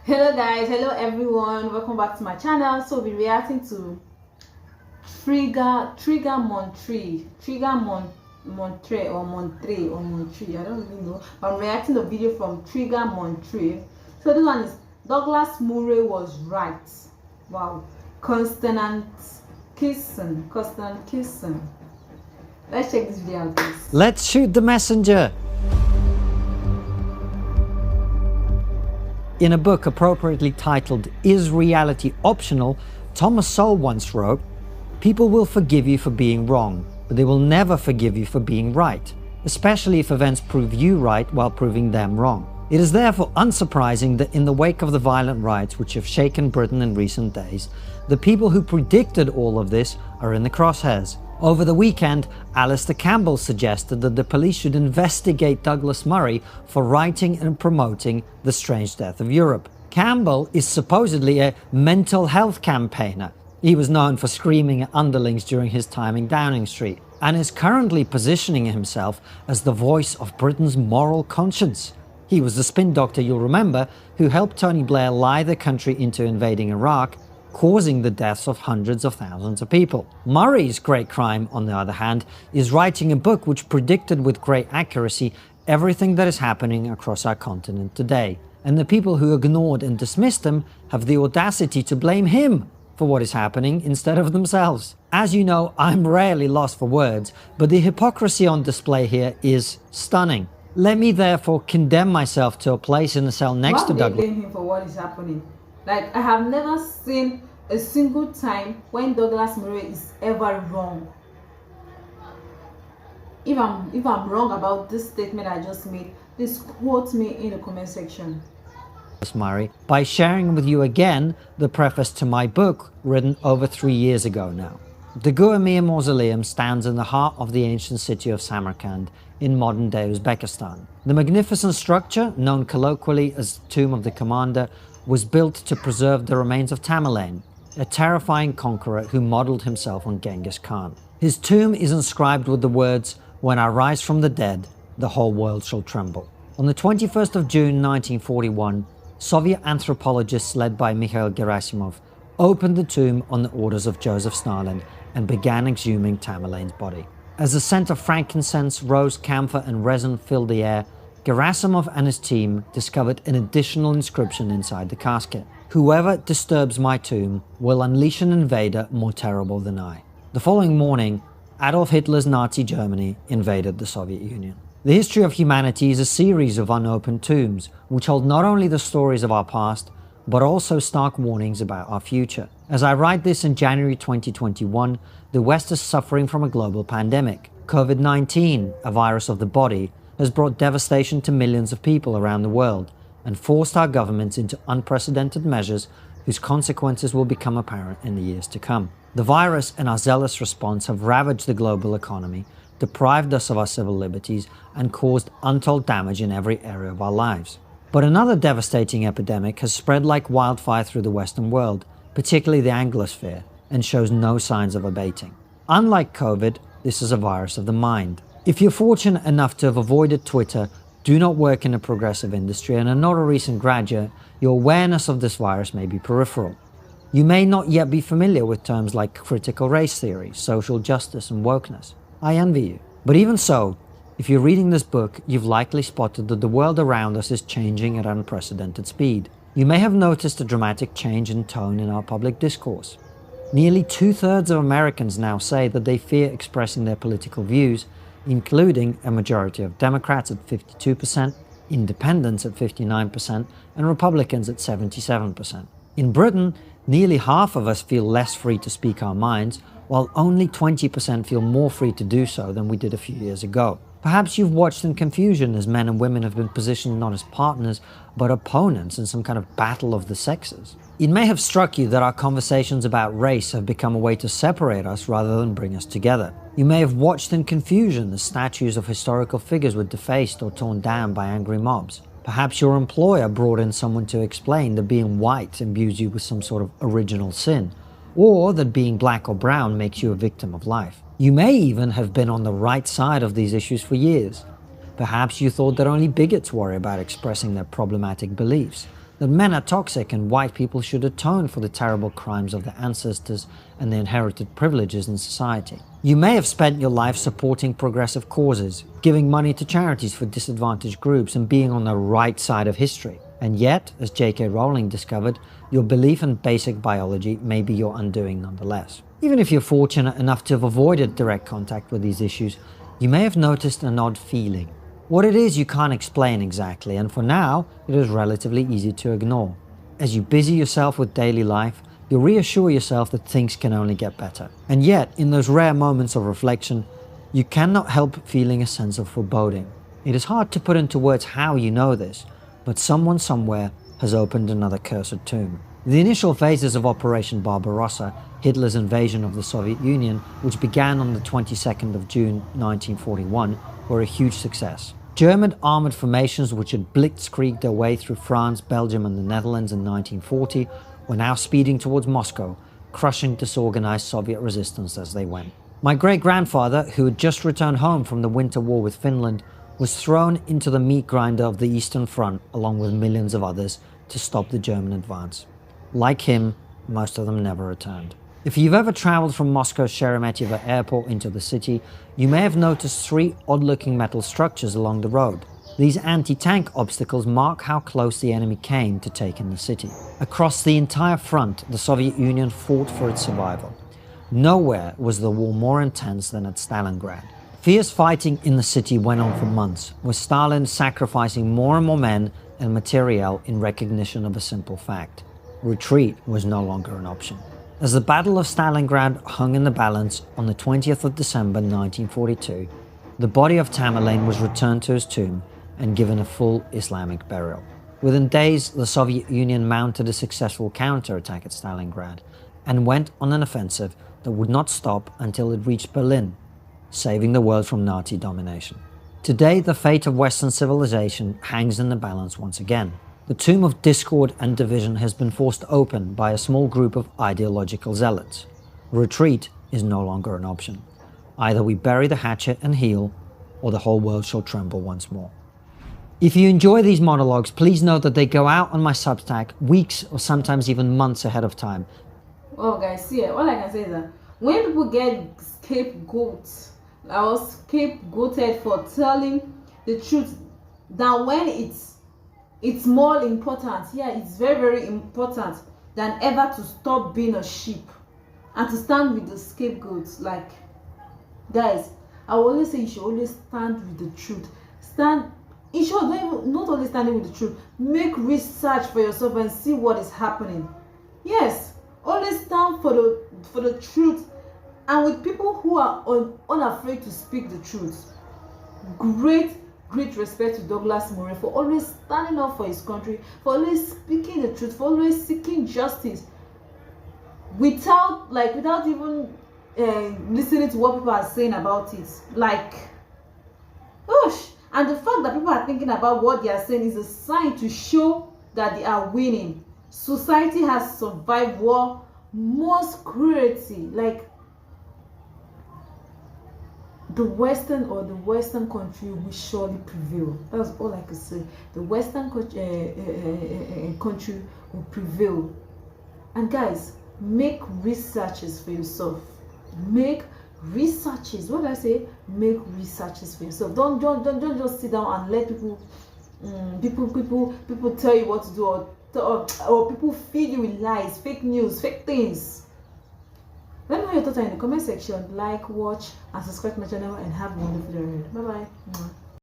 Hello guys, hello everyone, welcome back to my channel. So we'll be reacting to Trigger Montre or Montre, I don't really know, but I'm reacting to the video from Trigger Montre. So this one is Douglas Murray was right. Wow. Kisin. Let's check this video out, please. Let's shoot the messenger. In a book appropriately titled Is Reality Optional?, Thomas Sowell once wrote, "People will forgive you for being wrong, but they will never forgive you for being right, especially if events prove you right while proving them wrong." It is therefore unsurprising that in the wake of the violent riots which have shaken Britain in recent days, the people who predicted all of this are in the crosshairs. Over the weekend, Alistair Campbell suggested that the police should investigate Douglas Murray for writing and promoting The Strange Death of Europe. Campbell is supposedly a mental health campaigner. He was known for screaming at underlings during his time in Downing Street, and is currently positioning himself as the voice of Britain's moral conscience. He was the spin doctor, you'll remember, who helped Tony Blair lie the country into invading Iraq, causing the deaths of hundreds of thousands of people. Murray's great crime, on the other hand, is writing a book which predicted with great accuracy everything that is happening across our continent today. And the people who ignored and dismissed him have the audacity to blame him for what is happening instead of themselves. As you know, I'm rarely lost for words, but the hypocrisy on display here is stunning. Let me therefore condemn myself to a place in the cell next to Douglas. Why blame him for what is happening? Like, I have never seen a single time when Douglas Murray is ever wrong. If I'm wrong about this statement I just made, please quote me in the comment section. Murray, by sharing with you again the preface to my book written over 3 years ago now. The Guamir Mausoleum stands in the heart of the ancient city of Samarkand in modern-day Uzbekistan. The magnificent structure, known colloquially as the Tomb of the Commander, was built to preserve the remains of Tamerlane, a terrifying conqueror who modelled himself on Genghis Khan. His tomb is inscribed with the words, "When I rise from the dead, the whole world shall tremble." On the 21st of June 1941, Soviet anthropologists led by Mikhail Gerasimov opened the tomb on the orders of Joseph Stalin and began exhuming Tamerlane's body. As the scent of frankincense, rose, camphor and resin filled the air, Gerasimov and his team discovered an additional inscription inside the casket. "Whoever disturbs my tomb will unleash an invader more terrible than I." The following morning, Adolf Hitler's Nazi Germany invaded the Soviet Union. The history of humanity is a series of unopened tombs, which hold not only the stories of our past, but also stark warnings about our future. As I write this in January 2021, the West is suffering from a global pandemic. COVID-19, a virus of the body, has brought devastation to millions of people around the world and forced our governments into unprecedented measures whose consequences will become apparent in the years to come. The virus and our zealous response have ravaged the global economy, deprived us of our civil liberties, and caused untold damage in every area of our lives. But another devastating epidemic has spread like wildfire through the Western world, particularly the Anglosphere, and shows no signs of abating. Unlike COVID, this is a virus of the mind. If you're fortunate enough to have avoided Twitter, do not work in a progressive industry, and are not a recent graduate, your awareness of this virus may be peripheral. You may not yet be familiar with terms like critical race theory, social justice, and wokeness. I envy you. But even so, if you're reading this book, you've likely spotted that the world around us is changing at unprecedented speed. You may have noticed a dramatic change in tone in our public discourse. Nearly 2/3 of Americans now say that they fear expressing their political views, including a majority of Democrats at 52%, Independents at 59%, and Republicans at 77%. In Britain, nearly half of us feel less free to speak our minds, while only 20% feel more free to do so than we did a few years ago. Perhaps you've watched in confusion as men and women have been positioned not as partners, but opponents in some kind of battle of the sexes. It may have struck you that our conversations about race have become a way to separate us rather than bring us together. You may have watched in confusion as statues of historical figures were defaced or torn down by angry mobs. Perhaps your employer brought in someone to explain that being white imbues you with some sort of original sin, or that being black or brown makes you a victim of life. You may even have been on the right side of these issues for years. Perhaps you thought that only bigots worry about expressing their problematic beliefs. that men are toxic and white people should atone for the terrible crimes of their ancestors and their inherited privileges in society. You may have spent your life supporting progressive causes, giving money to charities for disadvantaged groups, and being on the right side of history. And yet, as J.K. Rowling discovered, your belief in basic biology may be your undoing nonetheless. Even if you're fortunate enough to have avoided direct contact with these issues, you may have noticed an odd feeling. What it is you can't explain exactly, and for now, it is relatively easy to ignore. As you busy yourself with daily life, you reassure yourself that things can only get better. And yet, in those rare moments of reflection, you cannot help feeling a sense of foreboding. It is hard to put into words how you know this, but someone somewhere has opened another cursed tomb. The initial phases of Operation Barbarossa, Hitler's invasion of the Soviet Union, which began on the 22nd of June 1941, were a huge success. German armoured formations which had blitzkrieged their way through France, Belgium and the Netherlands in 1940 were now speeding towards Moscow, crushing disorganized Soviet resistance as they went. My great-grandfather, who had just returned home from the Winter War with Finland, was thrown into the meat grinder of the Eastern Front along with millions of others to stop the German advance. Like him, most of them never returned. If you've ever travelled from Moscow's Sheremetyevo airport into the city, you may have noticed 3 odd-looking metal structures along the road. These anti-tank obstacles mark how close the enemy came to taking the city. Across the entire front, the Soviet Union fought for its survival. Nowhere was the war more intense than at Stalingrad. Fierce fighting in the city went on for months, with Stalin sacrificing more and more men and materiel in recognition of a simple fact: retreat was no longer an option. As the Battle of Stalingrad hung in the balance on the 20th of December 1942, the body of Tamerlane was returned to his tomb and given a full Islamic burial. Within days, the Soviet Union mounted a successful counterattack at Stalingrad and went on an offensive that would not stop until it reached Berlin, saving the world from Nazi domination. Today, the fate of Western civilization hangs in the balance once again. The tomb of discord and division has been forced open by a small group of ideological zealots. Retreat is no longer an option. Either we bury the hatchet and heal, or the whole world shall tremble once more. If you enjoy these monologues, please know that they go out on my Substack weeks or sometimes even months ahead of time. Well, guys, see, all I can say is that when people get scapegoated for telling the truth, that when it's more important, it's very, very important than ever to stop being a sheep and to stand with the scapegoats. Like, guys, I will always say you should always stand with the truth. You should not only standing with the truth, make research for yourself and see what is happening. Yes, always stand for the truth, and with people who are unafraid to speak the truth. Great respect to Douglas Murray for always standing up for his country, for always speaking the truth, for always seeking justice without even listening to what people are saying about it. Like, gosh. And the fact that people are thinking about what they are saying is a sign to show that they are winning. Society has survived war most cruelty. Like, the Western country will surely prevail. That's all I could say. The Western country will prevail. And guys, make researches for yourself. Make researches. What did I say? Make researches for yourself. Don't just sit down and let people tell you what to do, or people feed you with lies, fake news, fake things. Let me know your thoughts in the comment section. Like, watch, and subscribe to my channel, and have a wonderful day. Bye bye.